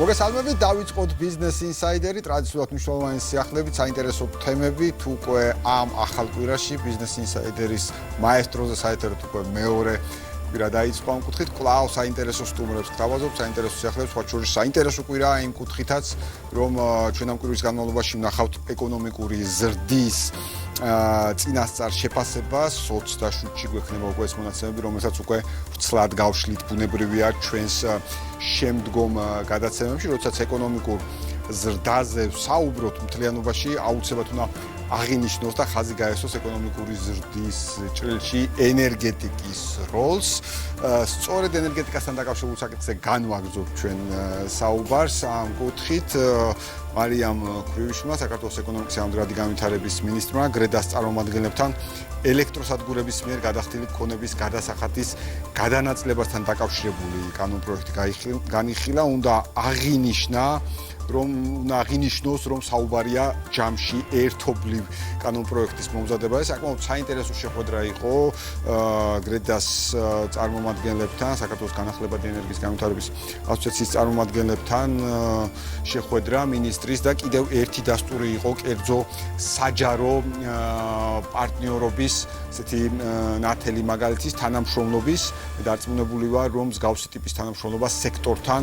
მოგესალმებით, დავიწყოთ Business Insider-ი, ტრადიციულად მნიშვნელოვანი სიახლეებით, საინტერესო თემებით, უკვე ამ ახალ კვირაში Business Insider-ის მაესტროზე საერთოდ უკვე მეორე კვირა დაიწყო ამ კუთხით, კვლავ საინტერესო სტუმრებს გთავაზობ, საინტერესო სიახლეებს, სხვა შორის საინტერესო კვირაა იმ კუთხითაც, რომ ჩვენ ამ კვირის განმავლობაში ვნახავთ ეკონომიკური ზრდის წინასწარ შეფასებას 27-ში გვექნება უკვე ეს მონაცემები, რომელსაც უკვე ვრცლად გავშლით, ბუნებრივია ჩვენს შემდგომ გადაცემებში, როდესაც ეკონომიკურ ზრდაზე ვსაუბრობთ მთლიანობაში, აუცილებლად უნდა აღინიშნოს და ხაზი გაესვოს ეკონომიკური ზრდის ჭრილში ენერგეტიკის როლს. სწორედ ენერგეტიკასთან დაკავშირებულ საკითხზე განვაგრძობ ჩვენ საუბარს ამ კუთხით. მარიამ ქრივიშვილმა, საქართველოს ეკონომიკის ამდროადი განვითარების მინისტრმა, გრედას წარმომადგენლებთან ელექტროსადგურების მიერ გადახდილი ქონების გადასახადის გადანაწილებასთან დაკავშირებული კანონპროექტი განიხილა, უნდა აღინიშნოს, რომ საუბარია ჯამში ერთობლივ კანონპროექტის მომზადებაზე. საკმაოდ საინტერესო შეხვედრა იყო გრედას წარმომადგენლებთან, საქართველოს განახლებადი ენერგიის განვითარების ასოციაციის წარმომადგენლებთან შეხვედრა მინისტრის და კიდევ ერთი დასტური იყო კერძო საჯარო პარტნიორობის ესეთი ნათელი მაგალითის თანამშრომლობის. დარწმუნებული ვარ, რომ მსგავსი ტიპის თანამშრომლობა სექტორთან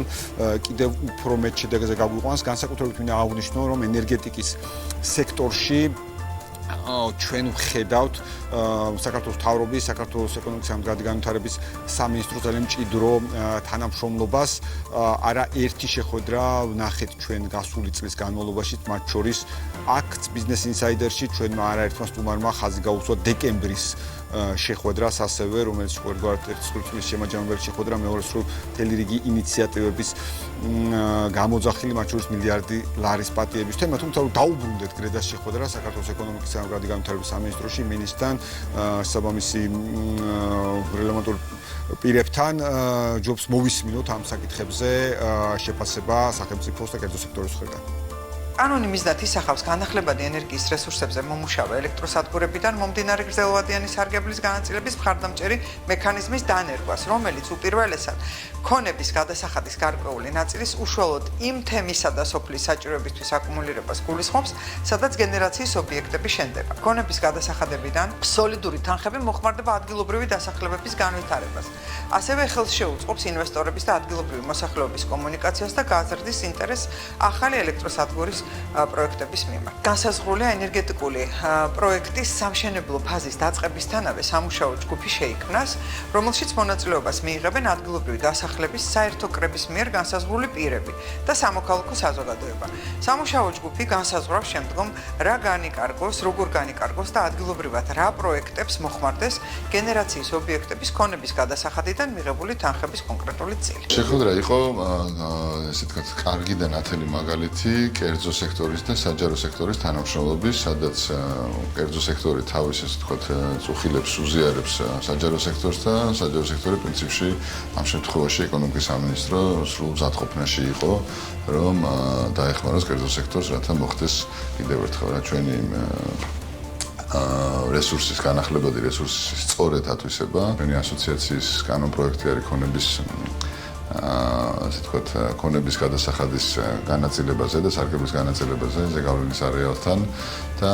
კიდევ უფრო მეტ შედეგზე გაგვიყვანს, განსაკუთრებით მინდა აღვნიშნო, რომ ენერგეტიკის სექტორში ჩვენ ვხედავთ საქართველოს მთავრობის, საქართველოს ეკონომიკის ამდროადი განვითარების სამინისტროს ძალიან მჭიდრო თანამშრომლობას. არა ერთი შეხვედრა ვნახეთ ჩვენ გასული წლის განმავლობაში, მათ შორის აქ Business Insider-ში ჩვენმა არაერთმა სტუმარმა ხაზი გაუსვა დეკემბრის შეხვედრას ასევე, რომელიც ყოველგვარად ერთ წლის შემაჯამებელი შეხვედრა, მეორე სრულ მთელი რიგი ინიციატივების გამოძახილი, მათ შორის მილიარდი ლარის პატიების თემა, თუმცა დაუბრუნდეთ გრედას შეხვედრა საქართველოს ეკონომიკის ამდროადი განვითარების სამინისტროში მინისტრთან, საბამისი რელევანტურ პირებთან, ჯობს მოვისმინოთ ამ საკითხებზე შეფასება სახელმწიფოს და კერძო სექტორის მხრიდან. კანონი მიზნად ისახავს განახლებადი ენერგიის რესურსებზე მომუშავე ელექტროსადგურებიდან მომდინარე გრძელვადიანი სარგებლის განაწილების მხარდამჭერი მექანიზმის დანერგვას, რომელიც უპირველესად ქონების გადასახადის გარკვეული ნაწილის უშუალოდ იმ თემისა და სოფლის საჭიროებისთვის აკუმულირებას გულისხმობს, სადაც გენერაციის ობიექტები შენდება. ქონების გადასახადებიდან სოლიდური თანხები მოხმარდება ადგილობრივი დასახლებების განვითარებას. ასევე ხელს შეუწყობს ინვესტორების და ადგილობრივი მოსახლეობის კომუნიკაციას და გააზრდის ინტერესს ახალი ელექტროსადგურის პროექტების მიმართ. განსაზღვრულია ენერგეტიკული პროექტის სამშენებლო ფაზის დაწყებისთანავე სამუშაო ჯგუფი შეიქმნას, რომელშიც მონაწილეობას მიიღებენ ადგილობრივი დასახლების საერთო კრების მიერ განსაზღვრული პირები და სამოქალაქო საზოგადოება. სამუშაო ჯგუფი განსაზღვრავს შემდგომ რა განიკარგოს, როგორ განიკარგოს და ადგილობრივად რა პროექტებს მოხმარდეს გენერაციის ობიექტების ქონების გადასახადიდან მიღებული თანხების კონკრეტული წილი. შეხვედრა იყო ესე ვთქვათ, კარგი და ნათელი მაგალითი კერძო სექტორის და საჯარო სექტორის თანამშრომლობის, სადაც კერძო სექტორი თავის ესე ვთქვათ, წუხილებს უზიარებს საჯარო სექტორს და საჯარო სექტორი პრინციპში ამ შემთხვევაში ეკონომიკის სამინისტრო სრულ მზადყოფნაში იყო, რომ დაეხმაროს კერძო სექტორს, რათა მოხდეს კიდევ ერთხელ რა ჩვენი რესურსის განახლებადი რესურსის სწორედ ათვისება. ჩვენი ასოციაციის კანონპროექტი არის ქონების ასე ვთქვათ, ქონების გადასახადის განაწილებაზე და სარგებლის განაწილებაზე ზეგავლენის არეალთან და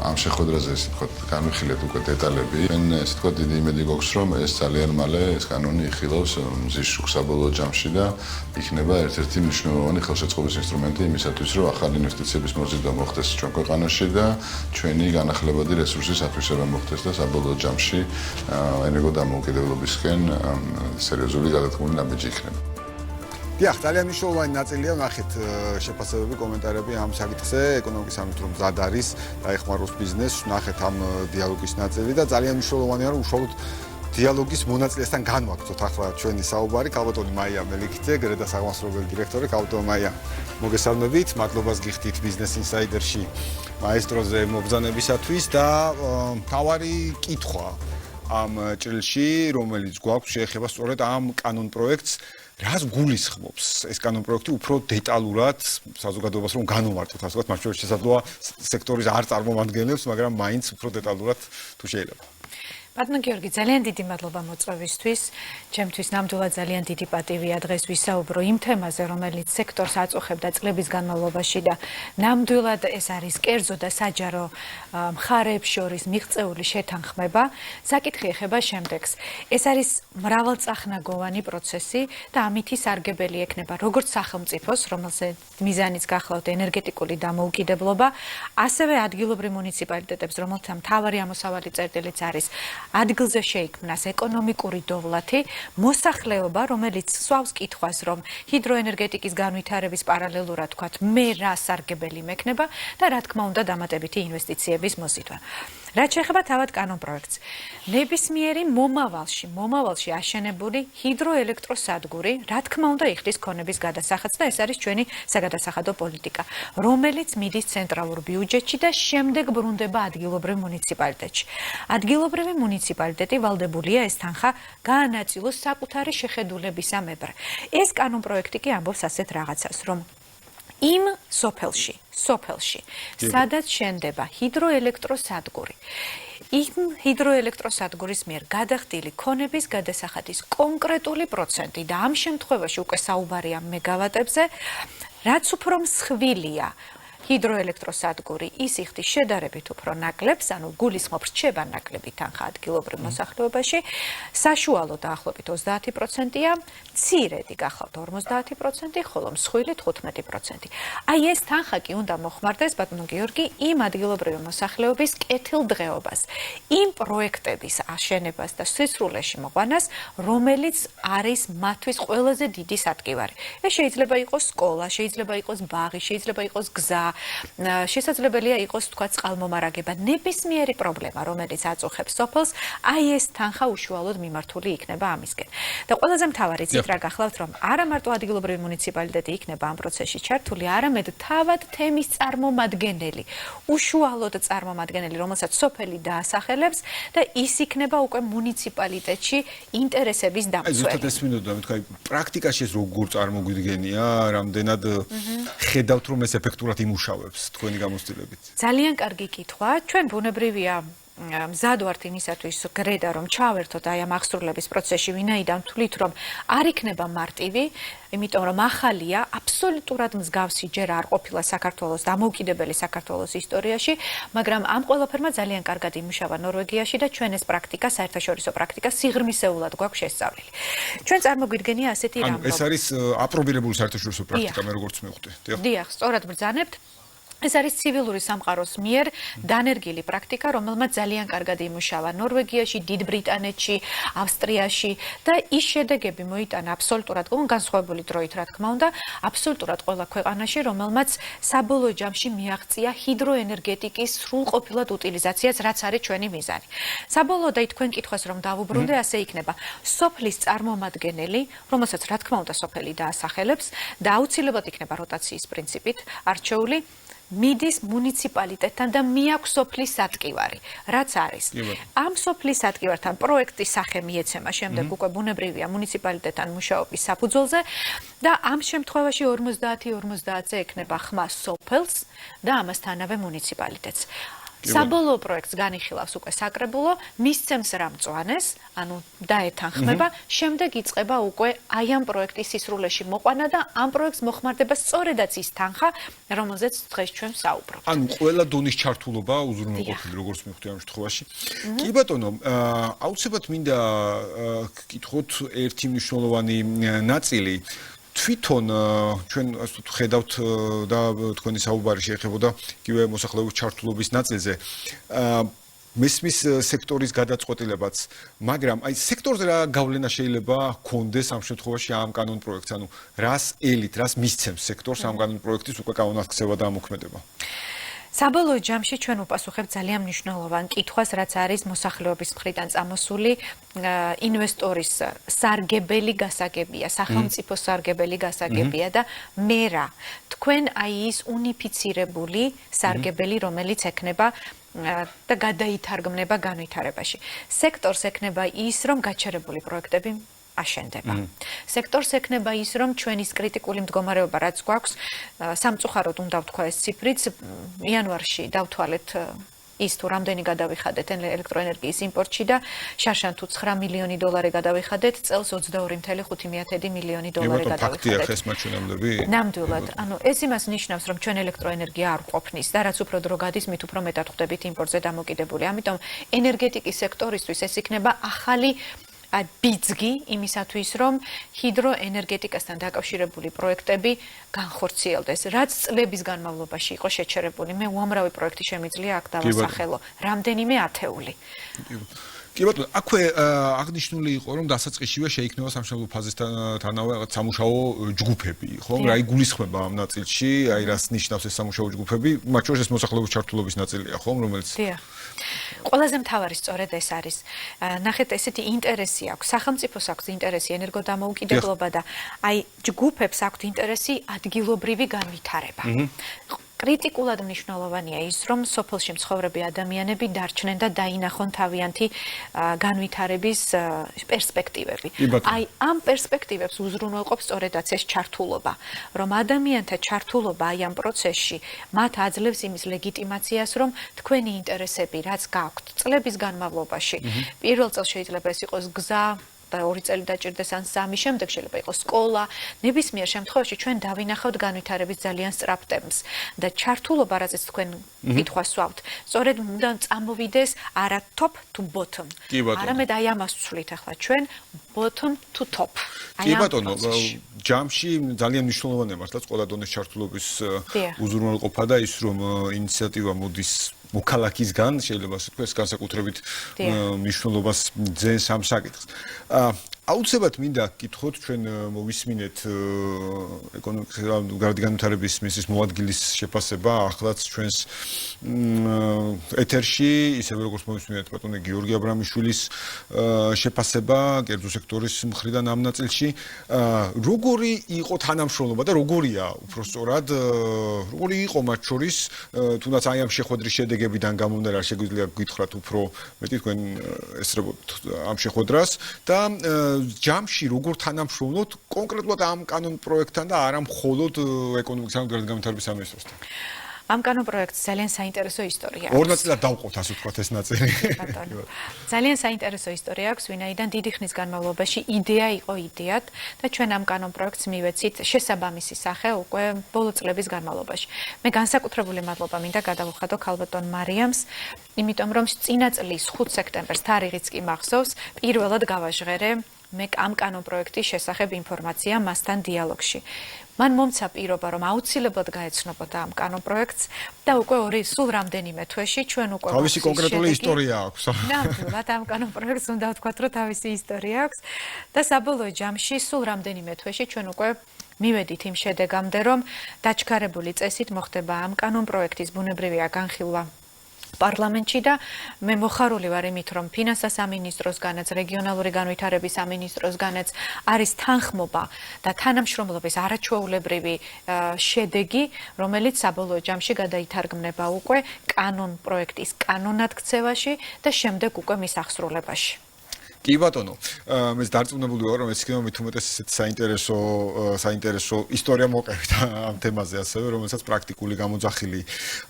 ამ შეხვედრაზე ესე ვთქვათ, განვიხილეთ უკვე დეტალები. ჩვენ ესე ვთქვათ, დიდი იმედი გვაქვს, რომ ეს ძალიან მალე ეს კანონი იხილავს მზის შუქს საბოლოო ჯამში და იქნება ერთ-ერთი მნიშვნელოვანი ხელშეწყობის ინსტრუმენტი იმისათვის, რომ ახალი ინვესტიციების მოზიდვა მოხდეს ჩვენ ქვეყანაში და ჩვენი განახლებადი რესურსის ათვისება მოხდეს და საბოლოო ჯამში ენერგოდამოუკიდებლობისკენ სერიოზული გადადგმული ნაბიჯი იქნება. დიახ, ძალიან მნიშვნელოვანი ნაწილია, ნახეთ შეფასებები, კომენტარები ამ საკითხზე, ეკონომიკის სამინისტრო მზად არის დაეხმაროს ბიზნესს, ნახეთ ამ დიალოგის ნაწილი და ძალიან მნიშვნელოვანია, რომ უშუალოდ დიალოგის მონაწილესთან განვაგრძოთ ახლა ჩვენი საუბარი. ქალბატონი მაია მელიქიძე, გრედას აღმასრულებელი დირექტორი. ქალბატონი მაია, მოგესალმებით, მადლობას გიხდით Business Insider-ში მაესტროზე მობრძანებისათვის და მთავარი კითხვა ამ ჭრილში, რომელიც გვაქვს, შეეხება სწორედ ამ კანონპროექტს. რას გულისხმობს ეს კანონპროექტი უფრო დეტალურად საზოგადოებას რომ განვმარტოთ, ასე ვთქვათ, მათ შორის შესაძლოა სექტორის არ წარმომადგენლებს, მაგრამ მაინც უფრო დეტალურად თუ შეიძლება. ბატონო გიორგი, ძალიან დიდი მადლობა მოწვევისთვის. ჩემთვის ნამდვილად ძალიან დიდი პატივია დღეს ვისაუბრო იმ თემაზე, რომელიც სექტორს აწუხებდა წლების განმავლობაში და ნამდვილად ეს არის კერძო და საჯარო მხარეებს შორის მიღწეული შეთანხმება. საკითხი ეხება შემდეგს. ეს არის მრავალწახნაგოვანი პროცესი და ამითი სარგებელი ექნება როგორც სახელმწიფოს, რომელსაც მიზანიც გახლავთ ენერგეტიკული დამოუკიდებლობა, ასევე ადგილობრივ მუნიციპალიტეტებს, რომელთა მთავარი ამოსავალი წერტილიც არის ადგილზე შეიქმნას ეკონომიკური დოვლათი, მოსახლეობა, რომელიც სვავს კითხვას, რომ ჰიდროენერგეტიკის განვითარების პარალელურად თქვათ, მე რა სარგებელი მექნება და რა თქმა უნდა დამატებითი ინვესტიციების მოზიდვა. რაც შეეხება თავად კანონპროექტს, ნებისმიერი მომავალში აშენებული ჰიდროელექტროსადგური, რა თქმა უნდა იხდის ქონების გადასახადს და ეს არის ჩვენი საგადასახადო პოლიტიკა, რომელიც მიდის ცენტრალურ ბიუჯეტში და შემდეგ ბრუნდება ადგილობრივ მუნიციპალიტეტში. ადგილობრივი მუნიციპალიტეტი ვალდებულია ეს თანხა გაანაწილოს საკუთარი შეხედულებისა მებრძ. ეს კანონპროექტი კი ამბობს ასეთ რაღაცას, რომ იმ სოფელში, სადაც შენდება ჰიდროელექტროსადგური, იმ ჰიდროელექტროსადგურის მიერ გადახდილი ქონების გადასახადის კონკრეტული პროცენტი და ამ შემთხვევაში უკვე საუბარია მეგავატებზე, რაც უფრო მსხვილია ჰიდროელექტროსადგური ის იხდის შედარებით უფრო ნაკლებს, ანუ გულისხმობს რჩება ნაკლები თანხა ადგილობრივ მოსახლეობაში, საშუალო დაახლოებით 30%-ია, მცირედი გახლავთ 50%, ხოლო მსხვილი 15%. აი ეს თანხა კი უნდა მოხმარდეს, ბატონო გიორგი, იმ ადგილობრივი მოსახლეობის კეთილდღეობას, იმ პროექტების აშენებას და სისრულეში მოყვანას, რომელიც არის მათთვის ყველაზე დიდი სატკივარი. ეს შეიძლება იყოს სკოლა, შეიძლება იყოს ბაღი, შეიძლება იყოს გზა, შესაძლებელია იყოს თქვა წყალმომარაგება, ნებისმიერი პრობლემა, რომელიც აწუხებს სოფელს, აი ეს თანხა უშუალოდ მიმართული იქნება ამისკენ. და ყველაზე მთავარი ცით რა გახლავთ, რომ არა მარტო ადგილობრივი მუნიციპალიტეტი იქნება ამ პროცესში ჩართული, არამედ თავად თემის წარმომადგენელი, უშუალოდ წარმომადგენელი, რომელსაც სოფელი დაასახელებს და ის იქნება უკვე მუნიციპალიტეტში ინტერესების დამცველი. ზუსტად ეს მინდოდა, თქვა, პრაქტიკაში ეს როგორ წარმოგვიდგენია, რამდენად ხედავთ, რომ ეს ეფექტურად იმუშავებს თქვენი გამოცდილებით? ძალიან კარგი კითხვა. ჩვენ ბუნებრივია მზად ვართ იმისათვის გრედა რომ ჩავერთოთ აი ამ აღსრულების პროცესში, ვინაიდან თვლით რომ არ იქნება მარტივი, იმიტომ რომ ახალია, აბსოლუტურად მსგავსი ჯერ არ ყოფილა საქართველოს დამოუკიდებელი საქართველოს ისტორიაში, მაგრამ ამ ყველაფერმა ძალიან კარგად იმუშავა ნორვეგიაში და ჩვენ ეს პრაქტიკა, საერთაშორისო პრაქტიკა სიღრმისეულად გვაქვს შესწავლილი. ჩვენ წარმოგვიდგენია ასეთი რამ. ეს არის აპრობირებული საერთაშორისო პრაქტიკა, მე როგორც მივხვდი. დიახ, სწორად ბრძანებთ. ეს არის ცივილური სამყაროს მიერ დანერგილი პრაქტიკა, რომელმაც ძალიან კარგად იმუშავა ნორვეგიაში, დიდ ბრიტანეთში, ავსტრიაში და ის შედეგები მოიტანა აბსოლუტურად განსხვავებული დროით, რა თქმა უნდა, აბსოლუტურად ყველა ქვეყანაში, რომელმაც საბოლოო ჯამში მიაღწია ჰიდროენერგეტიკის სრულყოფილად უტილიზაციას, რაც არის ჩვენი მიზანი. საბოლოოდ აი თქვენ კითხვას რომ დავუბრუნდე, ასე იქნება. სოფლის წარმომადგენელი, რომელსაც რა თქმა უნდა სოფელი დაასახელებს და აუცილებლად იქნება როტაციის პრინციპით არჩეული, მიდის მუნიციპალიტეტთან და მიაქვს სოფლის სატკივარი, რაც არის. ამ სოფლის სატკივართან პროექტის სახე მიეცემა შემდეგ უკვე ბუნებრივია მუნიციპალიტეტთან მუშაობის საფუძველზე და ამ შემთხვევაში 50-50-ზე ექნება ხმა სოფელს და ამასთანავე მუნიციპალიტეტს. საბოლოო პროექტს განიხილავს უკვე საკრებულო, მისცემს რამწვანეს, ანუ დაეთანხმება, შემდეგ იწყება უკვე აი ამ პროექტის სისრულეში მოყვანა და ამ პროექტს მოხმარდება სწორედაც ის თანხა, რომელზეც დღეს ჩვენ ვსაუბრობთ. ანუ ყველა დონის ჩართულობა უზრუნველყოფილი, როგორც მივხვდი ამ შემთხვევაში. კი ბატონო, აუცილებლად მინდა გკითხოთ ერთი მნიშვნელოვანი ნაწილი. თვითონ ჩვენ ასე ხედავთ და თქვენი საუბარი შეეხებოდა იგივე მოსახლეობის ჩართულობის ნაწილზე. მესმის სექტორის გადაწყვეტილებაც, მაგრამ აი სექტორზე რა გავლენა შეიძლება ჰქონდეს ამ შემთხვევაში ამ კანონპროექტს, ანუ რას ელით, რას მისცემს სექტორს ამ კანონპროექტის უკვე კანონმდებლობა და ამოქმედება? საბოლოო ჯამში ჩვენ უპასუხებთ ძალიან მნიშვნელოვან კითხვას, რაც არის მოსახლეობის მხრიდან წამოსული ინვესტორის სარგებელი გასაგებია, სახელმწიფოს სარგებელი გასაგებია და მე რა, თქვენ აი ის უნიფიცირებული სარგებელი, რომელიც ექნება და გადაითარგმნება განვითარებაში. სექტორს ექნება ის, რომ გაჩერებული პროექტები აშენდება. სექტორს ექნება ის, რომ ჩვენის კრიტიკული მდგომარეობა რაც გვაქვს, სამწუხაროდ უნდა ვთქვა ეს ციფრიც, იანვარში დავთვალეთ ის თუ რამდენი გადავიხადეთ ელექტროენერგიის იმპორტში და შარშან თუ $9 მილიონი გადავიხადეთ, წელს $22.5 მილიონი გადავიხადეთ. ფაქტია ხეს მაჩვენებლები? ნამდვილად. ანუ ეს იმას ნიშნავს, რომ ჩვენ ელექტროენერგია არ ყოფნის და რაც უფრო დრო გადის, მით უფრო მეტად ხვდებით იმპორტზე დამოკიდებული. ამიტომ ენერგეტიკის სექტორისთვის ეს იქნება ახალი ბიძგი იმისათვის, რომ ჰიდროენერგეტიკასთან დაკავშირებული პროექტები განხორციელდეს. რაც წლების განმავლობაში იყო შეჩერებული, მე უამრავი პროექტი შემიძლია აქ დავასახელო, რამდენიმე ათეული. კი ბატონო, აქვე აღნიშნული იყო, რომ დასაწყისშივე შეიქმნება სამშობლო ფაზისთანავე რაღაც სამუშაო ჯგუფები, ხო? რა იგულისხმება ამ ნაწილში, აი რას ნიშნავს ეს სამუშაო ჯგუფები? მათ შორის ეს მოსახლეობის ჩართულობის ნაწილია, ხო, რომელიც დიახ. ყველაზე მთავარი სწორედ ეს არის. ნახეთ, ესეთი ინტერესი აქვს, სახელმწიფოს აქვს ინტერესი ენერგოდამოუკიდებლობა და აი ჯგუფებს აქვთ ინტერესი ადგილობრივი განვითარება. კრიტიკულად მნიშვნელოვანია ის, რომ სოფელში მცხოვრები ადამიანები დარჩნენ და დაინახონ თავიანთი განვითარების პერსპექტივები. აი ამ პერსპექტივებს უზრუნველყოფს სწორედაც ეს ჩართულობა, რომ ადამიანთა ჩართულობა აი ამ პროცესში მათ აძლევს იმის ლეგიტიმაციას, რომ თქვენი ინტერესები, რაც გაქვთ წლების განმავლობაში, პირველ წელს შეიძლება ეს იყოს გზა და 2 წელი დაჭირდეს ან 3, შემდეგ შეიძლება იყოს სკოლა. ნებისმიერ შემთხვევაში ჩვენ დავინახავთ განვითარების ძალიან სწრაფ ტემპს და ჩართულობა, რაზეც თქვენ კითხვას სვავთ, სწორედ უნდა წამოვიდეს არა top to bottom. არამედ აი ამას ვცვლით ახლა ჩვენ bottom to top. კი ბატონო, ჯამში ძალიან მნიშვნელოვანია მართლაც ყველა დონის ჩართულობის უზრუნველყოფა და ის რომ ინიციატივა მოდის მოქალაქისგან, შეიძლება ასე თქვა, ეს განსაკუთრებით მნიშვნელობას ძენს ამ საკითხს. აუცილებლად მინდა გკითხოთ, ჩვენ მოვისმინეთ ეკონომიკის განვითარების მისიის მოადგილის შეფასება, ახლაც ჩვენს ეთერში, ისევე როგორც მოვისმინეთ ბატონი გიორგი აბრამიშვილის შეფასება კერძო სექტორის მხრიდან ამ ნაწილში. როგორი იყო თანამშრომლობა და როგორია უბრალოდ როგორი იყო მათ შორის, თუნდაც აი ამ შეხვედრის შედეგებიდან გამომდინარე, შეგვიძლია გითხრათ უფრო მეტი თქვენ ესწრებოთ ამ შეხვედრას და ჯამში როგორ თანამშრომლობთ კონკრეტულად ამ კანონ პროექტთან და არა მხოლოდ ეკონომიკის განვითარების სამინისტროსთან. ამ კანონ პროექტს ძალიან საინტერესო ისტორია აქვს. ორ ნაწილად დავყოთ, ასე ვთქვათ, ეს ნაწილი. ძალიან საინტერესო ისტორია აქვს, ვინაიდან დიდი ხნის განმავლობაში იდეა იყო იდეად და ჩვენ ამ კანონ პროექტს მივეცით შესაბამისი სახე უკვე ბოლო წლების განმავლობაში. მე განსაკუთრებული მადლობა მინდა გადავუხადო ქალბატონ მარიამს, იმიტომ რომ წინა წლის 5 სექტემბერს თარიღიც კი მახსოვს, პირველად გავაჟღერე მე ამ კანონ პროექტის შესახებ ინფორმაცია მასთან დიალოგში. მან მომცა პირობა, რომ აუცილებლად გაეცნობოდა ამ კანონ პროექტს და უკვე სულ რამდენიმე თვეში ჩვენ უკვე თავისი კონკრეტული ისტორია აქვს. ნამდვილად ამ კანონ პროექტს უნდა ვთქვათ, რომ თავისი ისტორია აქვს და საბოლოო ჯამში სულ რამდენიმე თვეში ჩვენ უკვე მივედით იმ შედეგამდე, რომ დაჩქარებული წესით მოხდება ამ კანონ პროექტის ბუნებრივია განხილვა პარლამენტში და მე მოხარული ვარ იმით, რომ ფინანსთა სამინისტროსგანაც, რეგიონალური განვითარების სამინისტროსგანაც არის თანხმობა და თანამშრომლობის არაჩვეულებრივი შედეგი, რომელიც საბოლოო ჯამში გადაითარგმნება უკვე კანონ პროექტის კანონად ქცევაში და შემდეგ უკვე მის აღსრულებაში. კი ბატონო, მე დარწმუნებული ვარ, რომ ეს იქნება მით უმეტეს ესეთ საინტერესო ისტორია მოვყევით ამ თემაზე ასევე, რომელსაც პრაქტიკული გამოძახილი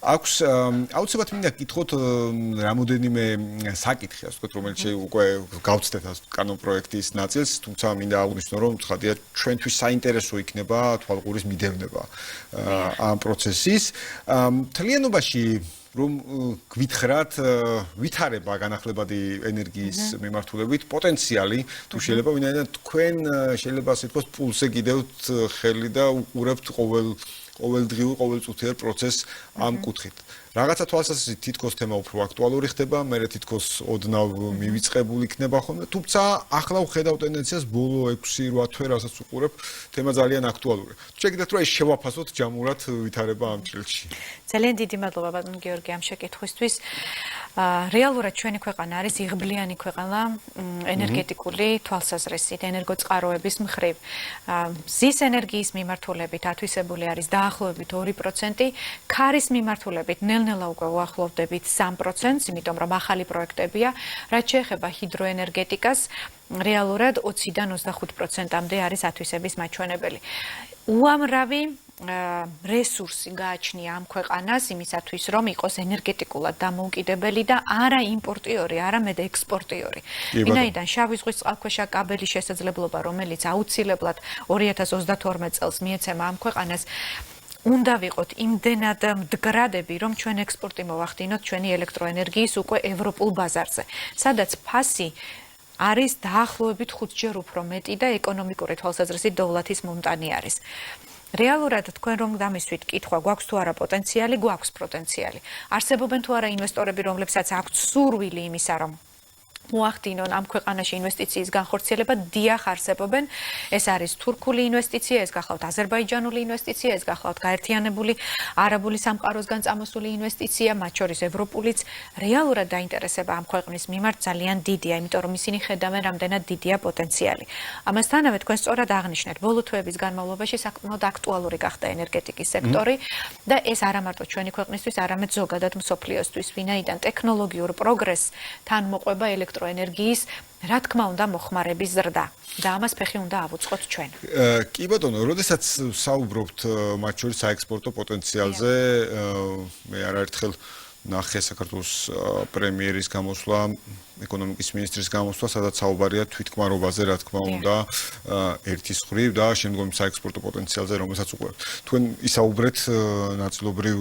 აქვს. აუცილებლად მინდა გკითხოთ რამოდენიმე საკითხი, ასე ვთქვათ, რომელიც უკვე გავცდეთ კანონ პროექტის ნაწილს, თუმცა მინდა აღვნიშნო, რომ ცხადია ჩვენთვის საინტერესო იქნება თვალყურის მიდევნება ამ პროცესის. მთლიანობაში რომ გვითხრათ ვითარება განახლებადი ენერგიის მიმართულებით პოტენციალი თუ შეიძლება ვინაიდან თქვენ შეიძლება ასე ვთქვათ პულსზე გიდევთ ხელი და უყურებთ ყოველდღიურ ყოველწუთიერ პროცესს ამ კუთხით. რაღაცა თვალსაზრისით თითქოს თემა უფრო აქტუალური ხდება, მე თითქოს ოდნავ მივიწყებული იქნება ხოლმე, თუმცა ახლა ვხედავ ტენდენციას ბოლო 6-8 თვე რასაც უყურებ, თემა ძალიან აქტუალურია. შეგიძლიათ რომ ეს შევაფასოთ ჯამურად ვითარება ამ წელში. ძალიან დიდი მადლობა ბატონ გიორგი ამ შეკითხვისთვის. რეალურად ჩვენი ქვეყანა არის იღბლიანი ქვეყანა ენერგეტიკული თვალსაზრისით, ენერგოწყაროების მხრივ. მზის ენერგიის მიმართულებით ათვისებული არის დაახლოებით 2%, ქარის მიმართულებით ნელ-ნელა უკვე უახლოვდებით 3%, იმიტომ რომ ახალი პროექტებია, რაც შეეხება ჰიდროენერგეტიკას, რეალურად 20-დან 25%-მდე არის ათვისების მაჩვენებელი. უამრავი რესურსი გააჩნია ამ ქვეყანას იმისათვის, რომ იყოს ენერგეტიკულად დამოუკიდებელი და არა იმპორტიორი, არამედ ექსპორტიორი. ვინაიდან შავი ზღვის წყალქვეშა კაბელის შესაძლებლობა, რომელიც აუცილებლად 2032 წელს მიეცემა ამ ქვეყანას, უნდა ვიყოთ იმდენად მდგრადები, რომ ჩვენ ექსპორტი მოვახდინოთ ჩვენი ელექტროენერგიის უკვე ევროპულ ბაზარზე, სადაც ფასი არის დაახლოებით 5-ჯერ უფრო მეტი და ეკონომიკური თვალსაზრისით დოვლათის მომტანი არის. რეალურად თქვენ რომ დამისვით კითხვა, გვაქვს თუ არა პოტენციალი, გვაქვს პოტენციალი. არსებობენ თუ არა ინვესტორები, რომლებსაც აქვთ სურვილი იმისა, რომ მოახდინონ ამ ქვეყანაში ინვესტიციის განხორციელება, დიახ არსებობენ. ეს არის თურქული ინვესტიცია, ეს გახლავთ აზერბაიჯანული ინვესტიცია, ეს გახლავთ გაერთიანებული არაბული სამყაროსგან წამოსული ინვესტიცია, მათ შორის ევროპულიც. რეალურად დაინტერესება ამ ქვეყნის მიმართ ძალიან დიდია, იმიტომ რომ ისინი ხედავენ, რამდენად დიდია პოტენციალი. ამასთანავე თქვენ სწორად აღნიშნეთ, ბოლო თვეების განმავლობაში საკმაოდ აქტუალური გახდა ენერგეტიკის სექტორი და ეს არა მარტო ჩვენი ქვეყნისთვის, არამედ ზოგადად მსოფლიოსთვის, ვინაიდან ტექნოლოგიურ პროგრესს თან მოყვება ელექტროენერგიის, რა თქმა უნდა, მოხმარების ზრდა და ამას ფეხი უნდა ავუწყოთ ჩვენ. კი ბატონო, როდესაც საუბრობთ მათ შორის საექსპორტო პოტენციალზე, მე არაერთხელ ნახე საქართველოს პრემიერის გამოსვლა, ეკონომიკის მინისტრის გამოსვლა, სადაც საუბარია თვითკმარობაზე, რა თქმა უნდა, ერთის მხრივ და შემდგომ საექსპორტო პოტენციალზე, რომელსაც უყურებთ. თქვენ ისაუბრეთ ნაწილობრივ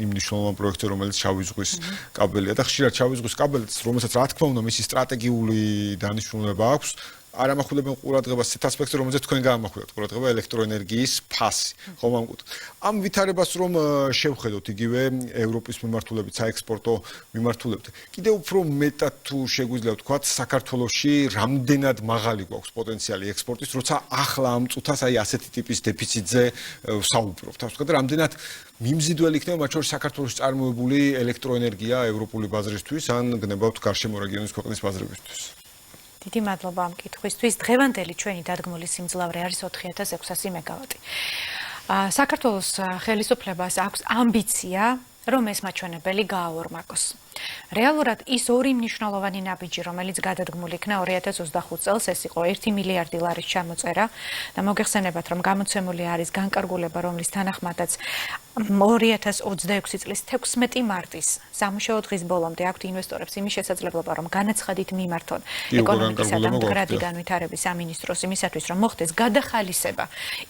იმ მნიშვნელოვან პროექტზე, რომელიც შავი ზღვის კაბელია და ხშირად შავი ზღვის კაბელს, რომელსაც რა თქმა უნდა, მისი სტრატეგიული დანიშნულება აქვს, არ ამახვილებენ ყურადღებას ერთ ასპექტზე, რომელზეც თქვენ გაამახვილებთ ყურადღება ელექტროენერგიის ფასი. ხომ ამკუთ. ამ ვითარებას რომ შევხედოთ იგივე ევროპის მიმართულებით, საექსპორტო მიმართულებით, კიდევ უფრო მეტად თუ შეგვიძლია ვთქვათ, საქართველოში რამდენად მაღალი გვაქვს პოტენციალი ექსპორტის, როცა ახლა ამ წუთას აი ასეთი ტიპის დეფიციტზე საუბრობთ. ასე ვთქვათ, რამდენად მიმზიდველი იქნება მათ შორის საქართველოში წარმოებული ელექტროენერგია ევროპული ბაზრისთვის ან გნებავთ გარშემო რეგიონის ქვეყნის ბაზრებისთვის. დიდი მადლობა ამ კითხვისთვის. დღევანდელი ჩვენი დადგმული სიმძლავრე არის 4600 მეგავატი. საქართველოს ხელისუფლებას აქვს ამბიცია, რომ ეს მაჩვენებელი გააორმაგოს. რეალურად ის ორი მნიშვნელოვანი ნაბიჯი, რომელიც გადადგმული იქნა 2025 წელს, ეს იყო 1 მილიარდი ლარის ჩამოწერა და მოგეხსენებათ, რომ გამოცემული არის განკარგულება, რომლის თანახმადაც 2026 წლის 16 მარტის სამუშაო დღის ბოლომდე აქვთ ინვესტორებს იმის შესაძლებლობა, რომ განაცხადით მიმართონ ეკონომიკისა და მდგრადი განვითარების სამინისტროს იმისათვის, რომ მოხდეს გადახალისება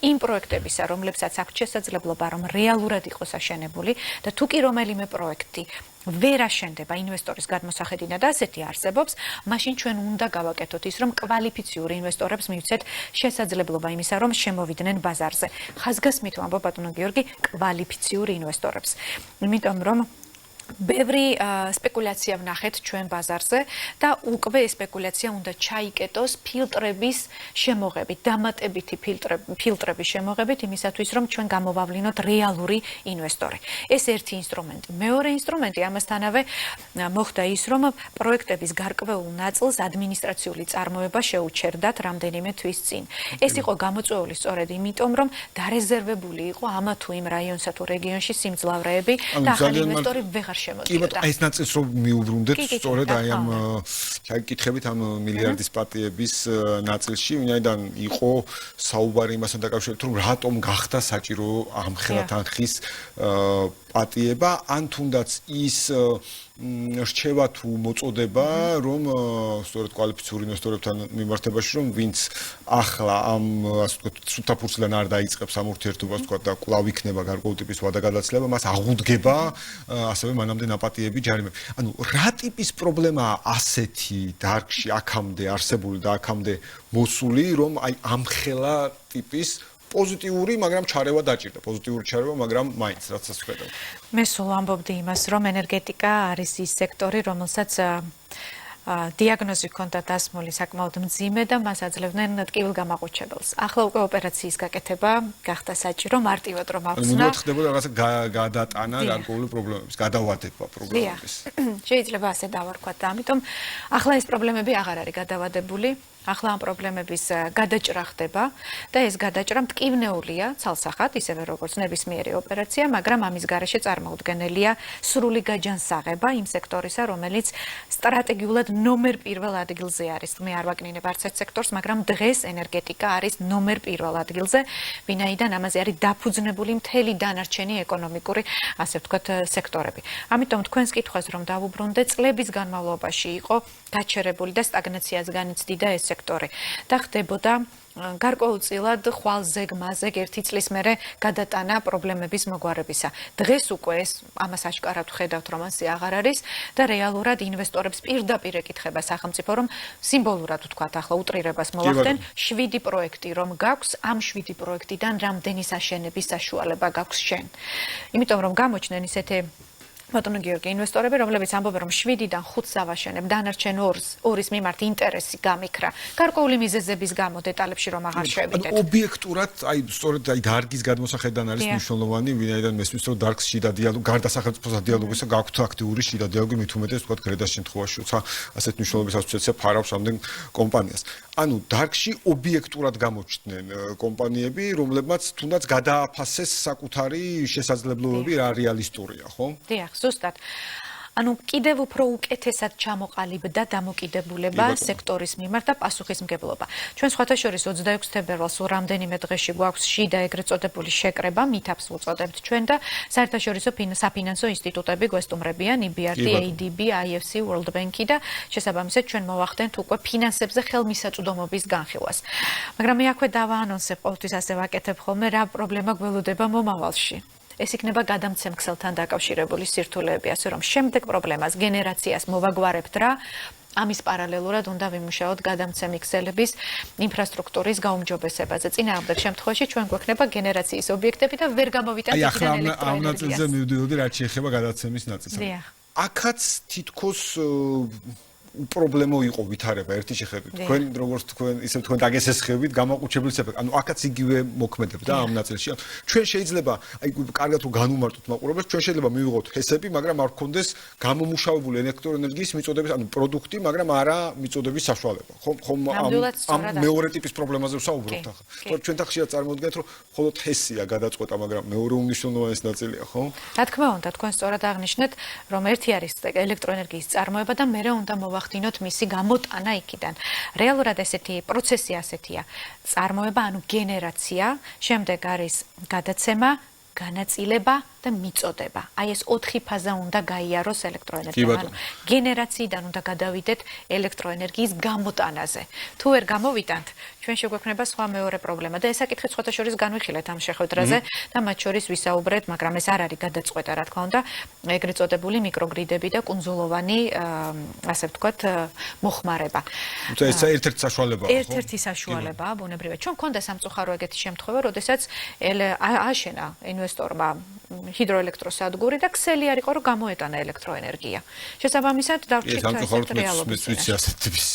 იმ პროექტებისა, რომლებსაც აქვთ შესაძლებლობა, რომ რეალურად იყოს აშენებული და თუ კი რომელიმე პროექტი ვერ აშენდება ინვესტორის გადმოსახედინა და ასეთი არსებობს, მაშინ ჩვენ უნდა გავაკეთოთ ის, რომ კვალიფიციურ ინვესტორებს მივცეთ შესაძლებლობა იმისა, რომ შემოვიდნენ ბაზარზე. ხაზგასმით ვამბობ ბატონო გიორგი, კვალიფიციურ ინვესტორებს. იმიტომ რომ ბევრი სპეკულაცია ვნახეთ ჩვენ ბაზარზე და უკვე ეს სპეკულაცია უნდა ჩაიკეტოს ფილტრების შემოღებით, დამატებითი ფილტრების შემოღებით იმისათვის, რომ ჩვენ გამოვავლინოთ რეალური ინვესტორი. ეს ერთი ინსტრუმენტი. მეორე ინსტრუმენტი ამასთანავე მოხდა ის, რომ პროექტების გარკვეულ ნაწილს ადმინისტრაციული წარმოება შეუჩერდათ რამდენიმე თვის წინ. ეს იყო გამოწვეული სწორედ იმიტომ, რომ დარეზერვებული იყო ამა თუ იმ რაიონსა თუ რეგიონში სიმძლავრეები და ახალი ინვესტორი ვეღარ კი ბატონო, ეს ნაწილს რომ მიუბრუნდეთ სწორედ აი ამ ჩაკითხებით ამ მილიარდის პატიების ნაწილში, ვინაიდან იყო საუბარი იმასთან დაკავშირებით, რომ რატომ გახდა საჭირო ამხელა თანხის პატიება, ან თუნდაც ის რჩევა თუ მოწოდება, რომ სწორედ კვალიფიციურ ინვესტორებთან მიმართებაში, რომ ვინც ახლა ამ ასე ვთქვათ, სუფთაფურცლიდან არ დაიწყებს ამ ურთიერთობას, ვთქვათ, და კვლავ იქნება გარკვეული ტიპის ვადაგადაცლება, მას აღუდგება ასევე მანამდე ნაპატიები, ჯარიმები. ანუ რა ტიპის პრობლემაა ასეთი დარგში აქამდე არსებული და აქამდე მოსული, რომ აი ამხელა ტიპის პოზიტიური, მაგრამ ჩარევა დაჭირდა. პოზიტიური ჩარევა, მაგრამ მაინც რაც ასე ხედავ. მე სულ ამბობდი იმას, რომ ენერგეტიკა არის ის სექტორი, რომელსაც დიაგნოზი ჰქონდა დასმული საკმაოდ მძიმე და მას აძლევდნენ ტკივილგამაყუჩებელს. ახლა უკვე ოპერაციის გაკეთება გახდა საჭირო, მარტივად რომ ავხსნა. ნუ ხდებოდა რაღაცა გადატანა გარკვეული პრობლემების, გადავადება პრობლემების. შეიძლება ასე დავარქვათ და ამიტომ ახლა ეს პრობლემები აღარ არის გადავადებული. ახლა ამ პრობლემების გადაჭრა ხდება და ეს გადაჭრა მტკივნეულია ცალსახად, ისევე როგორც ნებისმიერი ოპერაცია, მაგრამ ამის გარეშე წარმოუდგენელია სრული გაჯანსაღება იმ სექტორისა, რომელიც სტრატეგიულად ნომერ პირველ ადგილზე არის. მე არ ვაკნინებ არც ერთ სექტორს, მაგრამ დღეს ენერგეტიკა არის ნომერ პირველ ადგილზე, ვინაიდან ამაზე არის დაფუძნებული მთელი დანარჩენი ეკონომიკური, ასე ვთქვათ, სექტორები. ამიტომ თქვენს კითხვას რომ დავუბრუნდე, წლების განმავლობაში იყო გაჩერებული და სტაგნაციას განიცდიდა ეს სექტორი და ხდებოდა გარკვეულწილად ხვალ-ზეგ-მაზეგ ერთი წლის მერე გადატანა პრობლემების მოგვარებისა. დღეს უკვე ეს ამას აშკარად ვხედავთ, რომ ასე აღარ არის და რეალურად ინვესტორებს პირდაპირ ეკითხება სახელმწიფო, რომ სიმბოლურად ვთქვათ, ახლა უტრირებას მოვახდენ 7 პროექტი რომ გაქვს, ამ 7 პროექტიდან რამდენი საშენების საშუალება გაქვს შენ. იმიტომ რომ გამოჩნდნენ ისეთი ბატონო გიორგი, ინვესტორები, რომლებიც ამბობენ, რომ 7-დან 5-ს ავაშენებ, დანარჩენ 2-ის მიმართ ინტერესი გამიქრა. გარკვეული მიზეზების გამო დეტალებში რომ აღარ შევიდეთ. ობიექტურად, სწორედ დარგის გადმოსახედიდან არის მნიშვნელოვანი, ვინაიდან მესმის რომ დარგს შიდა დიალოგი, გარდა სახელმწიფო დიალოგისა, გაქვთ აქტიური შიდა დიალოგი, მით უმეტეს ვთქვათ, გრედას შემთხვევაში, როცა ასეთ მნიშვნელობის ასოციაცია ფარავს ამდენ კომპანიას. ანუ დარგში ობიექტურად გამოჩნდნენ კომპანიები, რომლებმაც თუნდაც გადააფასეს საკუთარი შესაძლებლობები რა რეალისტურია, ხო? დიახ, ზუსტად. ანუ კიდევ უფრო უკეთესად ჩამოყალიბდა დამოკიდებულება სექტორის მიმართ და პასუხისმგებლობა. ჩვენ სხვათა შორის 26 თებერვალს სულ რამდენიმე დღეში გვაქვს შიდა ეგრეთ წოდებული შეკრება, მითაპს უწოდებთ ჩვენ და საერთაშორისო საფინანსო ინსტიტუტები გვესტუმრებიან EBRD, ADB, IFC, World Bank-ი და შესაბამისად ჩვენ მოვახდენთ უკვე ფინანსებზე ხელმისაწვდომობის განხილვას. მაგრამ მე აქვე დავაანონსებ, ყოველთვის ასე ვაკეთებ ხოლმე, რა პრობლემა გველოდება მომავალში. ეს იქნება გადამცემ ქსელთან დაკავშირებული სირთულეები, ასე რომ შემდეგ პრობლემას გენერაციას მოვაგვარებთ რა, ამის პარალელურად უნდა ვიმუშაოთ გადამცემი ქსელების ინფრასტრუქტურის გაუმჯობესებაზე. წინააღმდეგ შემთხვევაში ჩვენ გვექნება გენერაციის ობიექტები და ვერ გამოვიტანთ იქიდან ელექტროენერგიას. ამ ნაწილზე მივდივოდი, რაც შეეხება გადაცემის ნაწილს. აქაც თითქოს უპრობლემო იყო ვითარება ერთი შეხედვით. თქვენ როგორც თქვენ ისე თქვენ დაგესესხებით, გამაყუჩებლის ეფექტი. ანუ აქაც იგივე მოქმედებდა ამ ნაწილში. ჩვენ შეიძლება, აი კარგად რომ განუმარტოთ მაყურებელს, ჩვენ შეიძლება მივიღოთ ჰესები, მაგრამ არ გქონდეს გამომუშავებული ელექტროენერგიის მიწოდების, ანუ პროდუქტი, მაგრამ არა მიწოდების საშუალება. ხომ ამ მეორე ტიპის პრობლემაზე ვსაუბრობთ ახლა. თორე ჩვენ თან ხშირად წარმოადგენთ, რომ მხოლოდ ჰესია გადაწყვეტა, მაგრამ მეორე უმნიშვნელოვანესი ნაწილია, ხო? რა თქმა უნდა, თქვენ სწორად აღნიშნეთ, რომ ერთი არის ელექტროენერგიის წარმოება და მეორე უნდა მოვახდინოთ მისი გამოტანა იქიდან. რეალურად ესეთი პროცესი ასეთია. წარმოება, ანუ გენერაცია, შემდეგ არის გადაცემა, განაწილება და მიწოდება. აი ეს 4 ფაზა უნდა გაიაროს ელექტროენერგიამ. გენერაციიდან უნდა გადავიდეთ ელექტროენერგიის გამოტანაზე. თუ ვერ გამოვიტანთ, ჩვენ შეგვექნება სხვა მეორე პრობლემა და ეს საკითხი სხვათა შორის განვიხილეთ ამ შეხვედრაზე და მათ შორის ვისაუბრეთ, მაგრამ ეს არ არის გადაწყვეტა, რა თქმა უნდა, ეგრეთ წოდებული მიკროგრიდები და კუნძულოვანი, ასე ვთქვათ, მოხმარება. ეს ერთ-ერთი საშუალებაა, ხო? ერთ-ერთი საშუალებაა, ბუნებრივად. ჩვენ მქონდა სამწუხარო ეგეთი შემთხვევა, როდესაც აშენა ინვესტორმა ჰიდროელექტროსადგური და ქსელი არ იყო, რომ გამოეტანა ელექტროენერგია. შესაბამისად, დავრჩით ესეთ რეალობისას. ეს ასეთ ტიპის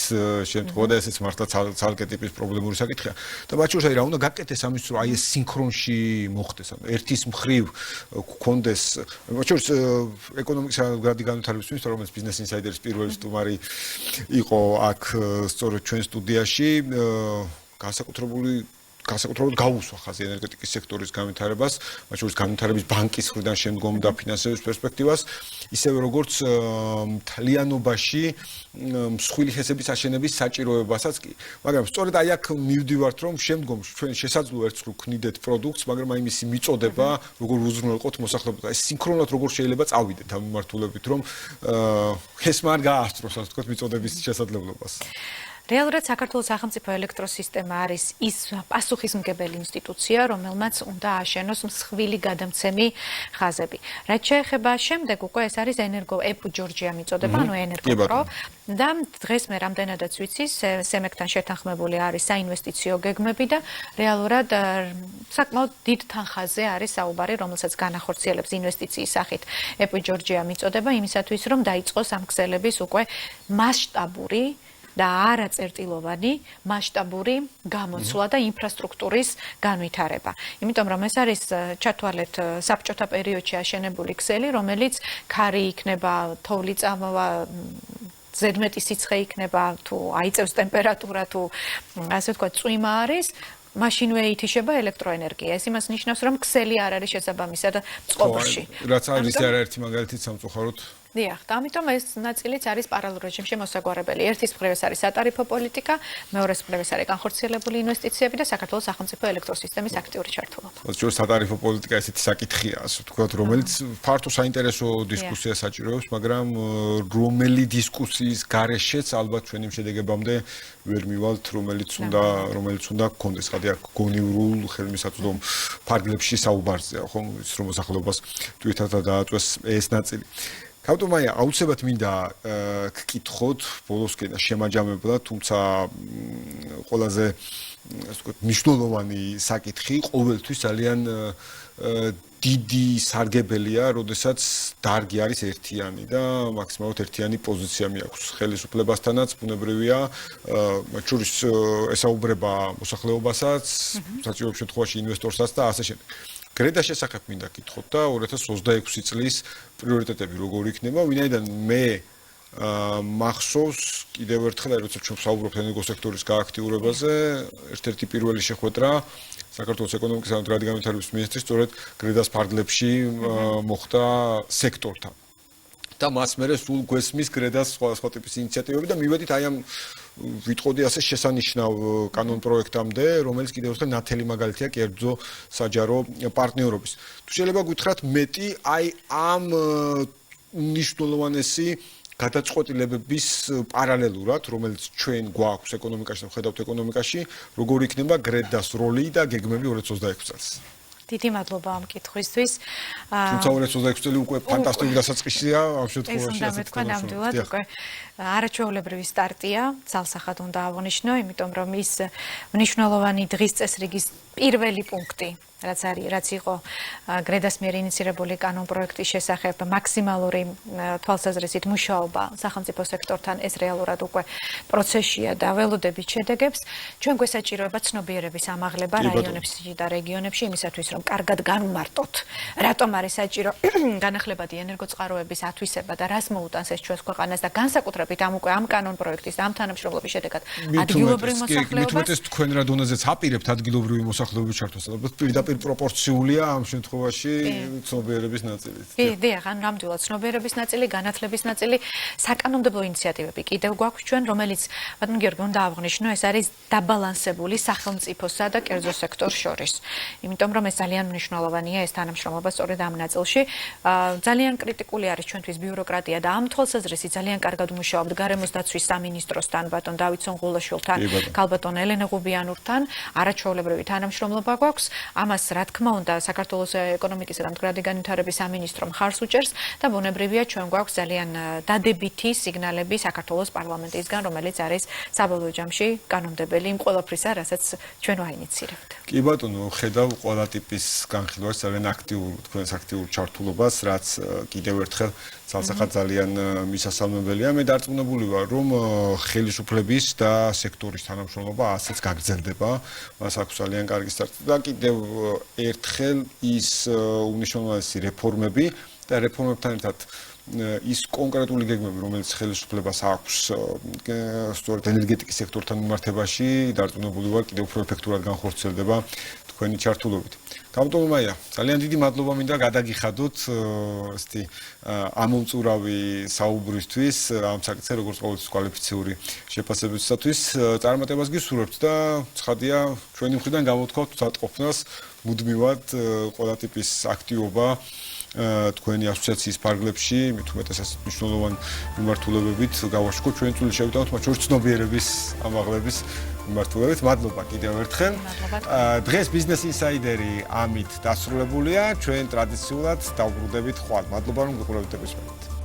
შემთხვევა და ესეც მართლა ცალკე ტიპის პრობლემური საკითხია. და მათ შორის რა უნდა გაკეთდეს ამის, რომ აი ეს სინქრონში მოხდეს. ანუ ერთის მხრივ გქონდეს, მათ შორის ეკონომიკის გრადი განვითარების მინისტრი, რომელიც ბიზნეს ინსაიდერის პირველი სტუმარი იყო აქ სწორედ ჩვენ სტუდიაში, განსაკუთრებულად გაუსვა ხაზი ენერგეტიკის სექტორის განვითარებას, მათ შორის განვითარების ბანკის მხრიდან შემდგომ დაფინანსების პერსპექტივას, ისევე როგორც მთლიანობაში მსხვილი ჰესების აშენების საჭიროებასაც კი. მაგრამ სწორედ აი აქ მივდივართ, რომ შემდგომში ჩვენ შესაძლოა ერთს ვქნიდეთ პროდუქტს, მაგრამ აი მისი მიწოდება, როგორ უზრუნველყოთ მოსახლეობას, ეს სინქრონულად როგორ შეიძლება წავიდეთ ამ მიმართულებით, რომ ჰესმა არ გაასწროს, ასე ვთქვათ, მიწოდების შესაძლებლობას. რეალურად საქართველოს სახელმწიფო ელექტროსისტემა არის ის პასუხისმგებელი ინსტიტუცია, რომელმაც უნდა აშენოს მსხვილი გადამცემი ხაზები. რაც შეეხება შემდეგ უკვე ეს არის ენერგო ეპ ჯორჯია მიწოდება, ანუ ენერგოპრო და დღეს მე რამდენადაც ვიცი, სემეკთან შეთანხმებული არის საინვესტიციო გეგმები და რეალურად საკმაოდ დიდ თანხაზე არის საუბარი, რომელსაც განახორციელებს ინვესტიციის სახით ეპ ჯორჯია მიწოდება იმისათვის, რომ დაიწყოს ამ ქსელების უკვე მასშტაბური და არაწერტილოვანი მასშტაბური გამოცვლა და ინფრასტრუქტურის განვითარება. იმიტომ რომ ეს არის ჩათვალეთ საბჭოთა პერიოდში აშენებული ქსელი, რომელიც ქარი იქნება, თოვლი წამოვა, ზედმეტი სიცხე იქნება, თუ აიწევს ტემპერატურა, თუ ასე ვთქვათ, წვიმა არის, მაშინვე ითიშება ელექტროენერგია. ეს იმას ნიშნავს, რომ ქსელი არ არის შესაბამისად წყობრში. რაც არის არაერთი მაგალითით სამწუხაროდ დიახ, და ამიტომ ეს ნაწილიც არის პარალელურ რეჟიმში მოსაგვარებელი. ერთის მხრივ ეს არის სატარიფო პოლიტიკა, მეორეს მხრივ ეს არის განხორციელებული ინვესტიციები და საქართველოს სახელმწიფო ელექტროსისტემის აქტიური ჩართულობა. ჩვენ სატარიფო პოლიტიკა ესეთი საკითხია, ასე ვთქვათ, რომელიც ფართო საინტერესო დისკუსია საჭიროებს, მაგრამ რომელი დისკუსიის გარეშეც ალბათ ჩვენი შედეგებამდე ვერ მივალთ, რომელიც უნდა გქონდეს, ხადი აქ გონივრულ ხელმისაწვდომ ფარგლებში საუბარზეა, ხომ, ის რომ მოსახლეობას თვითონ დააწვეს ეს ნაწილი. კავტომაია, აუცილებლად მინდა გკითხოთ ბოლოსკენ შემაჯამებლად, თუმცა ყველაზე ასე ვთქვათ, მნიშვნელოვანი საკითხი ყოველთვის ძალიან დიდი სარგებელია, როდესაც დარგი არის ერთიანი და მაქსიმალურად ერთიანი პოზიცია მიაქვს ხელისუფლებასთანაც, ბუნებრივია, მათ შორის ესაუბრება მოსახლეობასაც, საჭირო შემთხვევაში ინვესტორსაც და ასე შემდეგ. გრედა შესახებ მინდა გკითხოთ და 2026 წლის პრიორიტეტები როგორ იქნება, ვინაიდან მე მახსოვს კიდევ ერთხელ, როცა ჩვენ ვსაუბრობთ ენერგოსექტორის გააქტიურებაზე, ერთ-ერთი პირველი შეხვედრა საქართველოს ეკონომიკის და განვითარების მინისტრის სწორედ გრედას ფარგლებში მოხდა სექტორთან. და მას მერე სულ გვესმის გრედას სხვა ტიპის ინიციატივები და მივედით აი ამ ვიტყოდი ასე შესანიშნავ კანონპროექტამდე, რომელიც კიდევ ერთხელ ნათელი მაგალითია კერძო საჯარო პარტნიორობის. თუ შეიძლება გითხრათ მეტი აი ამ მნიშვნელოვანესი გადაწყვეტილებების პარალელურად, რომელიც ჩვენ გვაქვს ეკონომიკაში და ვხედავთ ეკონომიკაში, როგორ იქნება გრედას როლი და გეგმები 2026 წელს. დიდი მადლობა ამ კითხვისთვის. თუმცა 2026 წელი უკვე ფანტასტიკური დასაწყისია ამ შემთხვევაში. ეს უნდა მეთქვა ნამდვილად უკვე არაჩვეულებრივი სტარტია, ძალსახად უნდა აღნიშნო, იმიტომ რომ ის მნიშვნელოვანი დღის წესრიგის პირველი პუნქტი, რაც იყო გრედას მიერ ინიცირებული კანონპროექტის შესახებ მაქსიმალური თვალსაზრისით მუშაობა სახელმწიფო სექტორთან, ეს რეალურად უკვე პროცესია და ველოდებით შედეგებს. ჩვენ გვესაჭიროება ცნობიერების ამაღლება რაიონებში და რეგიონებში იმისათვის, რომ კარგად განვმარტოთ, რატომ არის საჭირო განახლებადი ენერგოწყაროების ათვისება და რას მოუტანს ეს ჩვენს ქვეყანას და განსაკუთრებით ამ კანონპროექტის და ამ თანამშრომლობის შედეგად ადგილობრივ მოსახლეობას. მithumetes თქვენ რა დონეზეც აპირებთ ადგილობრივი მოსახლეობის ჩართვას, ალბათ პირდაპირ პროპორციულია ამ შემთხვევაში ცნობიერების ნაწილით. დიახ, ან ნამდვილად ცნობიერების ნაწილი, განათლების ნაწილი, საკანონმდებლო ინიციატივები კიდევ გვაქვს ჩვენ, რომელიც ბატონ გიორგი უნდა აღნიშნო, ეს არის დაბალანსებული სახელმწიფოსა და კერძო სექტორს შორის. იმიტომ რომ ეს ძალიან მნიშვნელოვანია ეს თანამშრომლობა სწორედ ამ ნაწილში. ძალიან კრიტიკული არის ჩვენთვის ბიუროკრატია და ამ თვალსაზრისით ძალიან კარგად მუშაობთ გარემოს დაცვის სამინისტროსთან, ბატონ დავით სონღულაშვილთან, ქალბატონ ელენე ღუბიანურთან, არაჩვეულებრივი თანამშრომლობა გვაქვს. ამას რა თქმა უნდა საქართველოს ეკონომიკისა და მდგრადი განვითარების სამინისტრო მხარს უჭერს და ბუნებრივია ჩვენ გვაქვს ძალიან დადებითი სიგნალები საქართველოს პარლამენტისგან, რომელიც არის საბოლოო ჯამში კანონმდებელი იმ ყველაფრისა, რასაც ჩვენ ვაინიცირებთ. კი ბატონო, ხედავ ყველა ტიპის განხილვას ძალიან თქვენს აქტიურ ჩართულობას, რაც კიდევ ერთხელ ძალსახად ძალიან მისასალმებელია. მე დარწმუნებული ვარ, რომ ხელისუფლების და სექტორის თანამშრომლობა ასეც გაგრძელდება. მას აქვს ძალიან კარგი სტარტი და კიდევ ერთხელ ის უნიშნულოვანესი რეფორმები და რეფორმებთან ერთად ის კონკრეტული გეგმები, რომელიც ხელისუფლებას აქვს სწორედ ენერგეტიკის სექტორთან მიმართებაში, დარწმუნებული ვარ, კიდევ უფრო ეფექტურად განხორციელდება თქვენი ჩართულობით. კავტომაია, ძალიან დიდი მადლობა მინდა გადაგიხადოთ ესეთი ამომწურავი საუბრისთვის, ამ საკითხზე როგორც ყოველთვის კვალიფიციური შეფასებისათვის. წარმატებას გისურვებთ და ცხადია, ჩვენი მხრიდან გამოთქვათ დატყოფნას მუდმივად ყველა ტიპის აქტივობა თქვენი ასოციაციის ფარგლებში, მithumetes მნიშვნელოვანი მიმართულებებით გავაშკო ჩვენი წვლილი შევიტანოთ, მათ შორის ცნობიერების ამაღლების მიმართულებით. მადლობა კიდევ ერთხელ. დღეს Business Insider-ი ამით დასრულებულია. ჩვენ ტრადიციულად დავბრუნდებით ხვალ. მადლობა რომ გიყურებთ ეპიზოდს.